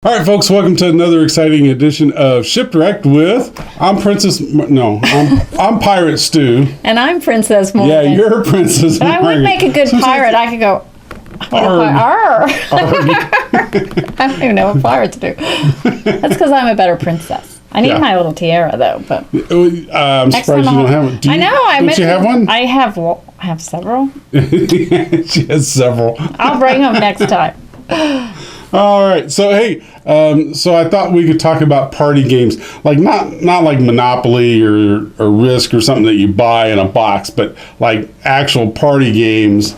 All right, folks, welcome to another exciting edition of Shipwrecked with, I'm Pirate Stu. And I'm Princess Morgan. Yeah, you're Princess Morgan. I would make a good pirate. I could go, arr. I don't even know what pirates do. That's because I'm a better princess. I need my little tiara, though. But I'm surprised you don't have one. I know. Don't you have one? I have several. She has several. I'll bring them next time. All right. So, hey, so I thought we could talk about party games, like not like Monopoly or Risk or something that you buy in a box, but like actual party games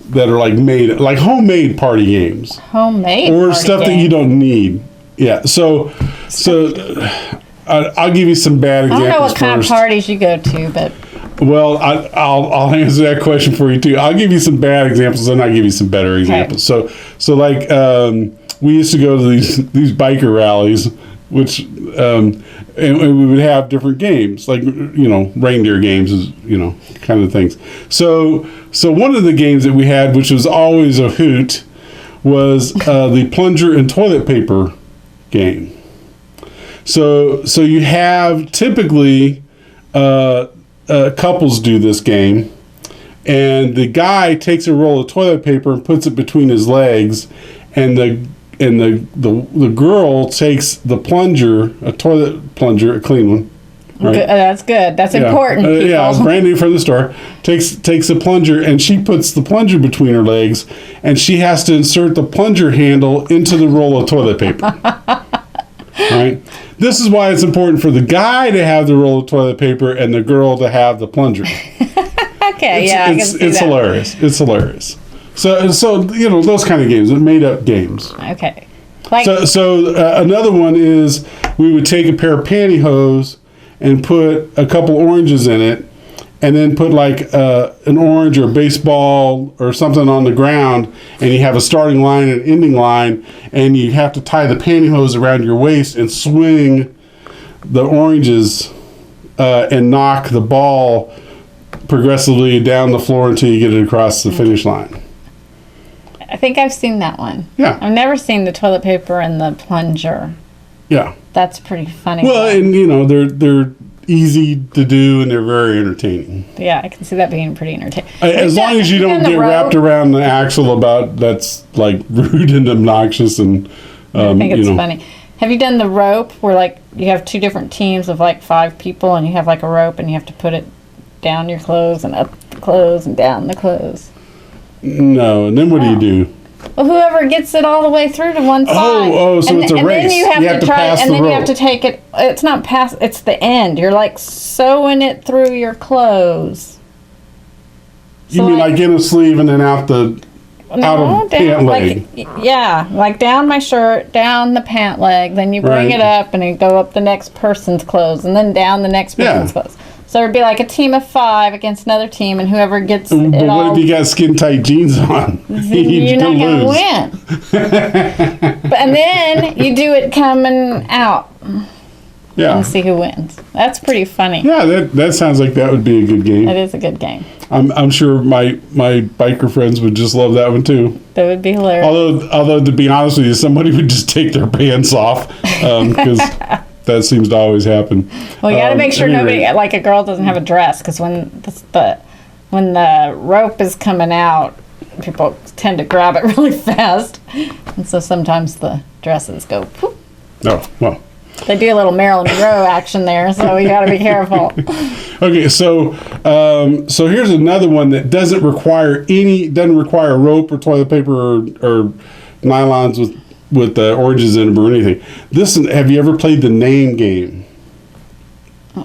that are like made, like homemade party games. Homemade or party stuff games. that you don't need. Yeah. So I'll give you some bad examples. I don't know what kind first. of parties you go to, but Well, I'll answer that question for you too. I'll give you some bad examples, and I'll give you some better examples. Okay. So like we used to go to these biker rallies, which and we would have different games, like reindeer games, is kind of things. So one of the games that we had, which was always a hoot, was the plunger and toilet paper game. So you have typically. Couples do this game, and the guy takes a roll of toilet paper and puts it between his legs, and the girl takes the plunger, a toilet plunger, a clean one. Right? good. That's good. That's important. Yeah, it's brand new from the store. Takes the plunger, and she puts the plunger between her legs, and she has to insert the plunger handle into the roll of toilet paper. Right? This is why it's important for the guy to have the roll of toilet paper and the girl to have the plunger. Okay, I can see it's that. hilarious. It's hilarious. So those kind of games, made up games. Okay. So another one is we would take a pair of pantyhose and put a couple oranges in it, and then put like an orange or a baseball or something on the ground, and you have a starting line and ending line, and you have to tie the pantyhose around your waist and swing the oranges and knock the ball progressively down the floor until you get it across the finish line. I think I've seen that one. Yeah. I've never seen the toilet paper and the plunger. Yeah. That's pretty funny. Well, and they're easy to do, and they're very entertaining. Yeah, I can see that being pretty entertaining. As long as you don't get wrapped around the axle about that's like rude and obnoxious, and I think it's funny. Have you done the rope where like you have two different teams of like 5 people, and you have like a rope, and you have to put it down your clothes and up the clothes and down the clothes? No, and then what do you do? Well, whoever gets it all the way through to one side. So it's a race. And then you have to try, pass and the then rope. you have to take it. It's not pass. It's the end. You're like sewing it through your clothes. You mean like in a sleeve and then out the pant leg? Like down my shirt, down the pant leg. Then you bring it up and you go up the next person's clothes, and then down the next person's clothes. So it'd be like a team of 5 against another team, and whoever gets But what if you got skin tight jeans on? You're not going to win. And then you do it coming out. Yeah. And see who wins. That's pretty funny. Yeah, that sounds like that would be a good game. It is a good game. I'm sure my biker friends would just love that one too. That would be hilarious. Although to be honest with you, somebody would just take their pants off because that seems to always happen. Well, you got to make sure nobody, like a girl, doesn't have a dress, because when the rope is coming out, people tend to grab it really fast, and so sometimes the dresses go poof. Oh, well. They do a little Marilyn Monroe action there, so you got to be careful. Okay, so here's another one that doesn't require a rope or toilet paper or nylons with oranges in them or anything. Have you ever played the name game?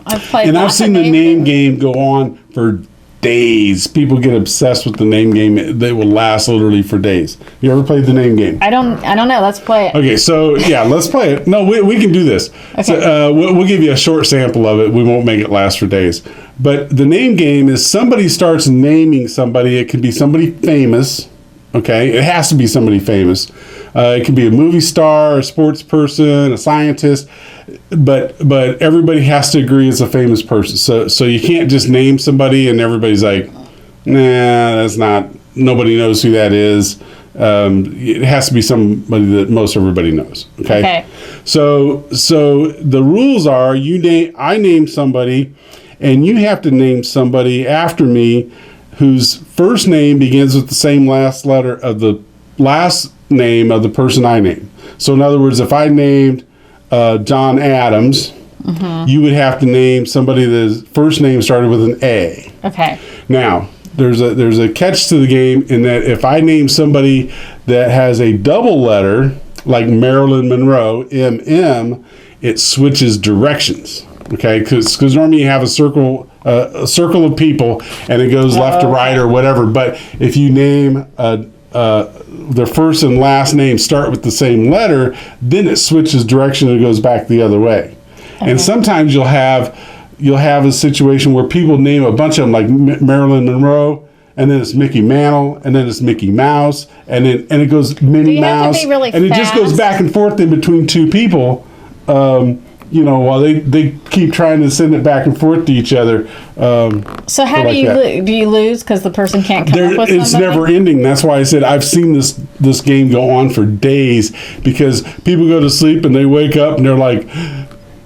I've seen the name game go on for days. People get obsessed with the name game. They will last literally for days. You ever played the name game? I don't know. Let's play it. Okay, so yeah, let's play it. No, we can do this. Okay. So, we'll give you a short sample of it. We won't make it last for days. But the name game is somebody starts naming somebody. It can be somebody famous. Okay, it has to be somebody famous. It can be a movie star, a sports person, a scientist, but everybody has to agree it's a famous person. So you can't just name somebody and everybody's like, nah, that's not. Nobody knows who that is. It has to be somebody that most everybody knows. Okay. So the rules are I name somebody, and you have to name somebody after me whose first name begins with the same last letter of the last name of the person I named. So in other words, if I named John Adams, you would have to name somebody that's first name started with an A. Okay. Now, there's a catch to the game in that if I name somebody that has a double letter, like Marilyn Monroe, MM, it switches directions. Okay, because normally you have a circle of people and it goes left to right or whatever. But if you name their first and last name start with the same letter, then it switches direction and it goes back the other way. And sometimes you'll have a situation where people name a bunch of them, like Marilyn Monroe, and then it's Mickey Mantle, and then it's Mickey Mouse, and it goes Minnie Mouse, really and it just goes back and forth in between two people. While they keep trying to send it back and forth to each other. So how do you lose because the person can't come up with something? It's never ending. That's why I said I've seen this game go on for days, because people go to sleep and they wake up and they're like,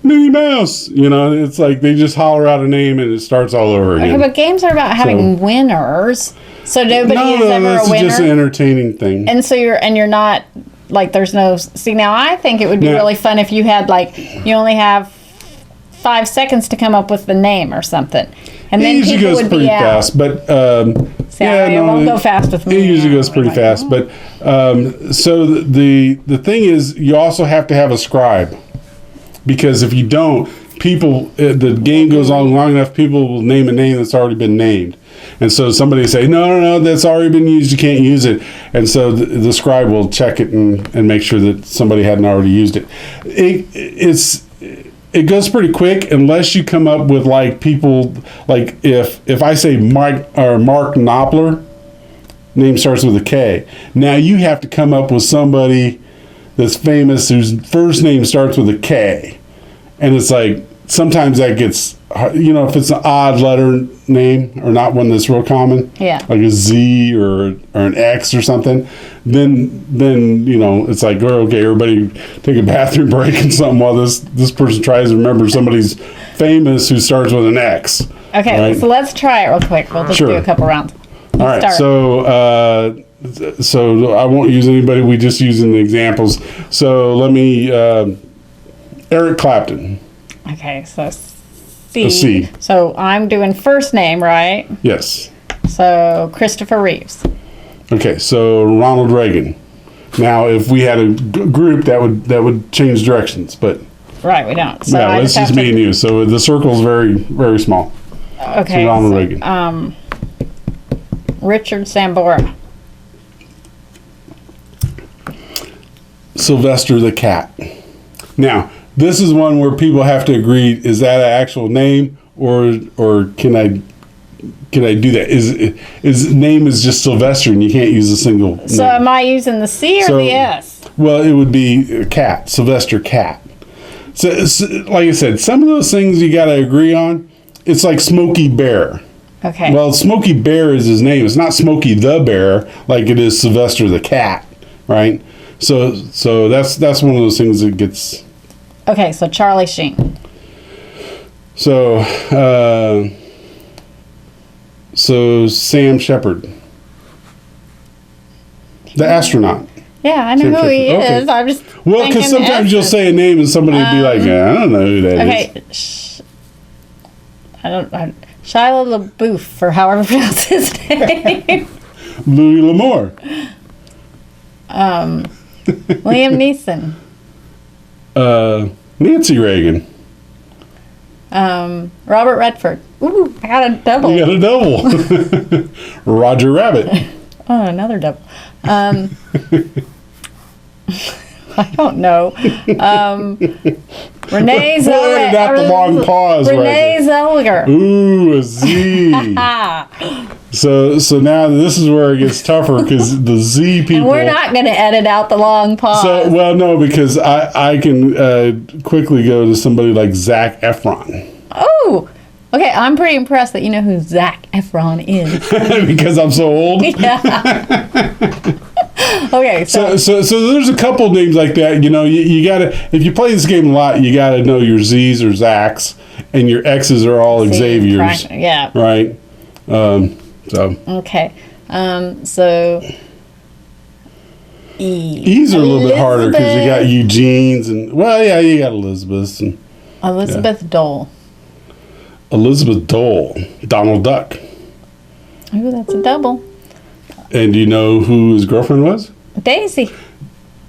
Minnie Mouse, it's like they just holler out a name and it starts all over again. Okay, but games are about having winners, so nobody is ever a winner. It's just an entertaining thing. And so you're not like there's no. See, now I think it would be really fun if you had you only have 5 seconds to come up with the name or something, and then people would goes pretty fast, but it won't go fast with me. It usually goes pretty fast, but so the thing is, you also have to have a scribe. Because if you don't, the game goes on long enough, people will name a name that's already been named. And so somebody will say, no, that's already been used, you can't use it. And so the scribe will check it and make sure that somebody hadn't already used it. It goes pretty quick unless you come up with people, like if I say Mark Knopfler, name starts with a K. Now you have to come up with somebody that's famous whose first name starts with a K. And it's like, sometimes that gets, if it's an odd letter name or not one that's real common, like a Z or an X or something, then it's like, okay, everybody take a bathroom break and something while this person tries to remember somebody's famous who starts with an X. Okay, right? So let's try it real quick. We'll just do a couple rounds. All right, so I won't use anybody. We just using the examples. So let me, Eric Clapton. Okay, so C. A C. So I'm doing first name, right? Yes. So Christopher Reeves. Okay, so Ronald Reagan. Now, if we had a group, that would change directions, but right, we don't. So yeah, it's just me and you. So the circle is very, very small. Okay. So Ronald Reagan. Richard Sambora. Sylvester the Cat. Now, this is one where people have to agree, is that an actual name or can I do that? His name is just Sylvester and you can't use a single name. So am I using the C or the S? Well, it would be Cat, Sylvester Cat. So, like I said, some of those things you got to agree on. It's like Smokey Bear. Okay. Well, Smokey Bear is his name. It's not Smokey the Bear like it is Sylvester the Cat, right? So that's one of those things that gets. Okay, so Charlie Sheen. So Sam Shepard, the astronaut. Yeah, I know who he is. I'm just because sometimes you'll say a name and somebody will be like, I don't know who that is. Okay, Shia LaBeouf, or however you pronounce his name. Louis L'Amour. Liam Neeson. Nancy Reagan. Robert Redford. Ooh, I got a double. You got a double. Roger Rabbit. Oh, another double. I don't know. Renee Zellweger. Not the long pause. Renee Zellweger. Ooh, a Z. So now this is where it gets tougher because the Z people. And we're not going to edit out the long pause. No, because I can quickly go to somebody like Zac Efron. Oh, Okay, I'm pretty impressed that you know who Zac Efron is. Because I'm so old. Yeah. Okay, so there's a couple names like that. You know, you gotta, if you play this game a lot, you gotta know your Z's or Zacs, and your X's are all Xaviers. Yeah. Right. So. Okay. So. E's are a little bit harder because you got Eugene's and you got Elizabeth's and Elizabeth Dole. Elizabeth Dole, Donald Duck. Ooh, that's a double. And do you know who his girlfriend was? Daisy.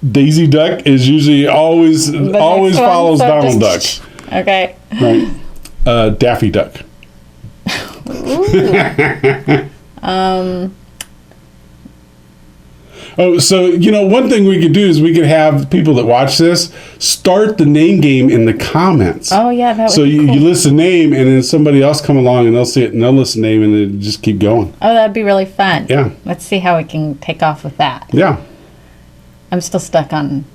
Daisy Duck is usually always follows Donald Duck. Okay. Right. Daffy Duck. Oh, so, you know, one thing we could do is we could have people that watch this start the name game in the comments. Oh, yeah, that would so be cool. you list a name, and then somebody else come along, and they'll see it, and they'll list a name, and then just keep going. Oh, that'd be really fun. Yeah. Let's see how we can take off with that. Yeah. I'm still stuck on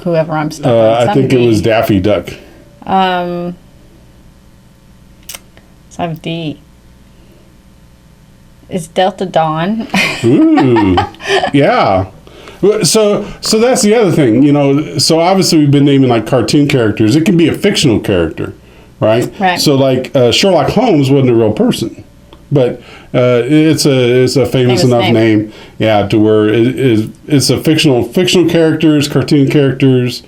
whoever I'm stuck on. I think it was Daffy Duck. So I have D. Is Delta Dawn? Ooh, yeah. So that's the other thing, you know. So obviously we've been naming like cartoon characters. It can be a fictional character, right? Right. So like Sherlock Holmes wasn't a real person, but it's a famous enough name, yeah, to where it's a fictional characters, cartoon characters,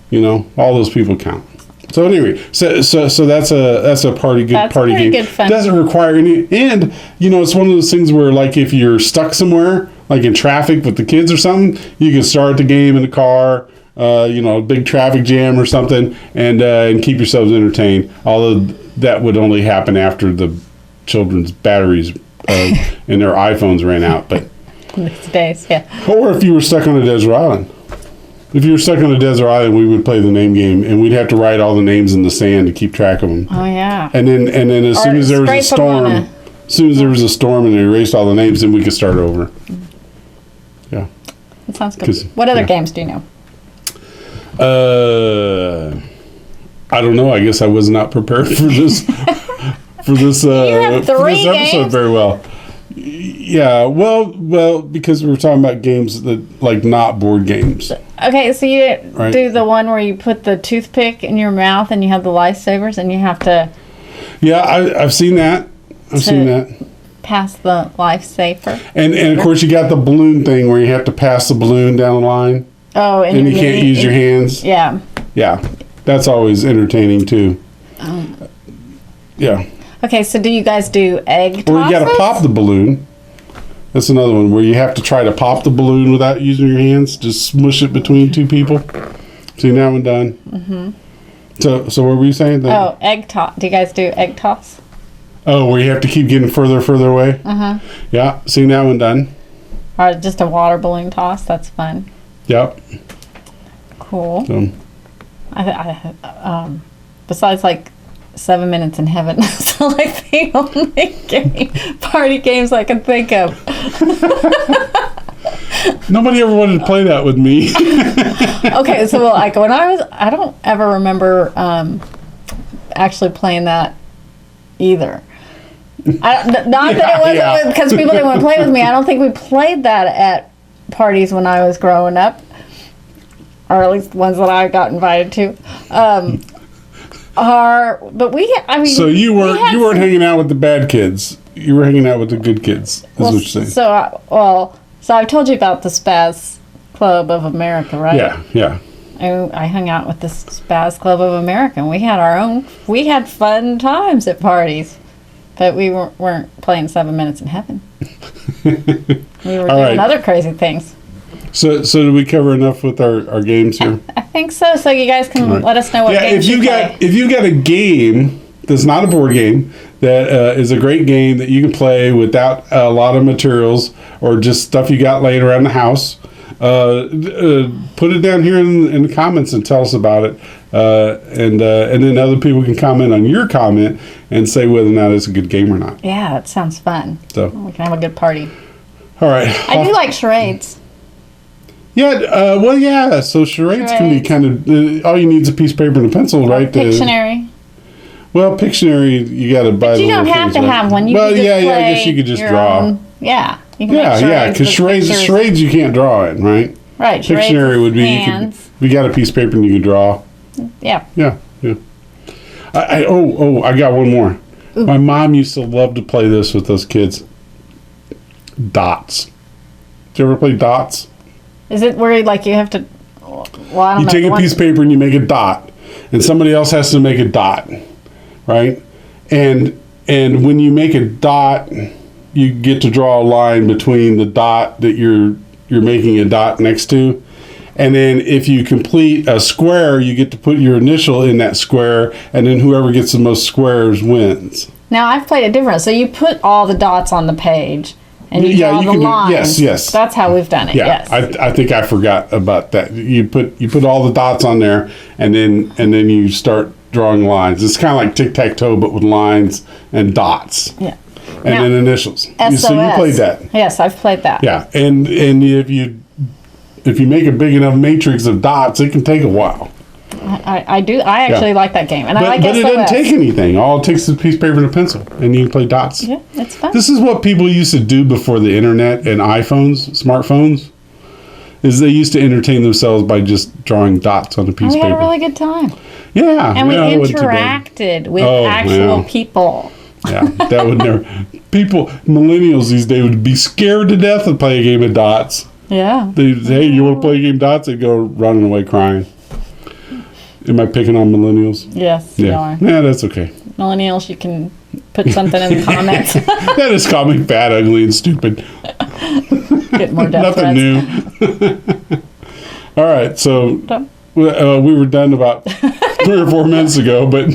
you know, all those people count. So anyway, so that's a party game. Good fun. Doesn't require any, and you know, it's one of those things where like if you're stuck somewhere, like in traffic with the kids or something, you can start the game in the car, you know, a big traffic jam or something, and keep yourselves entertained. Although that would only happen after the children's batteries in their iPhones ran out, but these days, yeah. Or if you were stuck on a desert island. If you were stuck on a desert island, we would play the name game, and we'd have to write all the names in the sand to keep track of them. Oh yeah. And then as soon as there was a storm, and they erased all the names, then we could start over. Yeah. That sounds good. What other games do you know? I don't know. I guess I was not prepared for this for this episode very well. Yeah, well, because we were talking about games that like not board games. Okay, so you do the one where you put the toothpick in your mouth and you have the lifesavers and you have to. Yeah, I've seen that. I've seen that. Pass the lifesaver. And of course you got the balloon thing where you have to pass the balloon down the line. Oh, and you can't use your hands. Yeah. Yeah, that's always entertaining too. Yeah. Okay, so do you guys do egg tosses? Or you got to pop the balloon. That's another one where you have to try to pop the balloon without using your hands. Just smush it between two people. See, that one done. Mm-hmm. So what were you saying? Egg toss. Do you guys do egg toss? Oh, where you have to keep getting further away? Uh-huh. Yeah, see, that one done. Or just a water balloon toss. That's fun. Yep. Cool. So. Besides, like, 7 Minutes in Heaven, that's like the only party games I can think of. Nobody ever wanted to play that with me. Okay, so like when I don't ever remember actually playing that either. That it wasn't because people didn't want to play with me. I don't think we played that at parties when I was growing up, or at least ones that I got invited to. But so you weren't hanging out with the bad kids. You were hanging out with the good kids. Is what you're saying. So I've told you about the Spaz Club of America, right? Yeah. I hung out with the Spaz Club of America, and we had fun times at parties, but we weren't playing 7 Minutes in Heaven. We were doing other crazy things. So did we cover enough with our games here? I think so. So you guys can let us know what games you play. If you got a game that's not a board game, that is a great game that you can play without a lot of materials or just stuff you got laying around the house, put it down here in the comments and tell us about it. And then other people can comment on your comment and say whether or not it's a good game or not. Yeah, that sounds fun. So we can have a good party. All right. I do like charades. Yeah, so charades can be kind of, all you need is a piece of paper and a pencil, right? Pictionary. Well, Pictionary, you got to buy. But you don't have to have one. You well, can just yeah, play I guess you could just your draw. own- yeah. You can Yeah, make yeah, because charades you can't draw in, right? Right. charades Pictionary is would be hands. we got a piece of paper and you can draw. Yeah. Yeah, yeah. I got one more. Ooh. My mom used to love to play this with those kids. Dots. Did you ever play dots? Is it where like you have to? Well, I don't You know. take the a one- piece of paper and you make a dot, and somebody else has to make a dot, right? And when you make a dot, you get to draw a line between the dot that you're making a dot next to. And then if you complete a square, you get to put your initial in that square, and then whoever gets the most squares wins. Now I've played it different. So you put all the dots on the page, and you Yeah, draw you the can do- lines. yes. That's how we've done it. Yeah, Yes. I think I forgot about that. You put all the dots on there, and then you start drawing lines. It's kind of like tic-tac-toe, but with lines and dots, yeah. and Now, then initials. SOS. So you played that. Yes, I've played that. Yeah, and if you make a big enough matrix of dots, it can take a while. I do. I actually like that game, and I like But it SOS. doesn't take anything. All it takes is a piece of paper and a pencil, and you can play dots. Yeah, it's fun. This is what people used to do before the internet and iPhones, smartphones. Is they used to entertain themselves by just drawing dots on a piece And we of had paper. a really good time, Yeah, and we yeah, it wasn't too bad. interacted with Oh, actual yeah. people. Yeah, that would never. Millennials these days would be scared to death to play a game of dots. Yeah. They'd say, "Hey, you want to play a game of dots?" They'd go running away crying. Am I picking on millennials? Yes, you Yeah, are. yeah, that's okay. Millennials, you can put something in the comments. That is calling me fat, ugly, and stupid. Get more death Nothing threats. new. All right, so Done. we were done about 3 or 4 minutes ago, but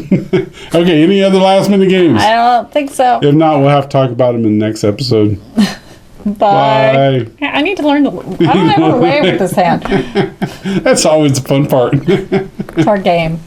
okay. Any other last minute games? I don't think so. If not, we'll have to talk about them in the next episode. Bye. Bye. I need to learn to. I don't know how to wave with this hand. That's always the fun part. It's our game.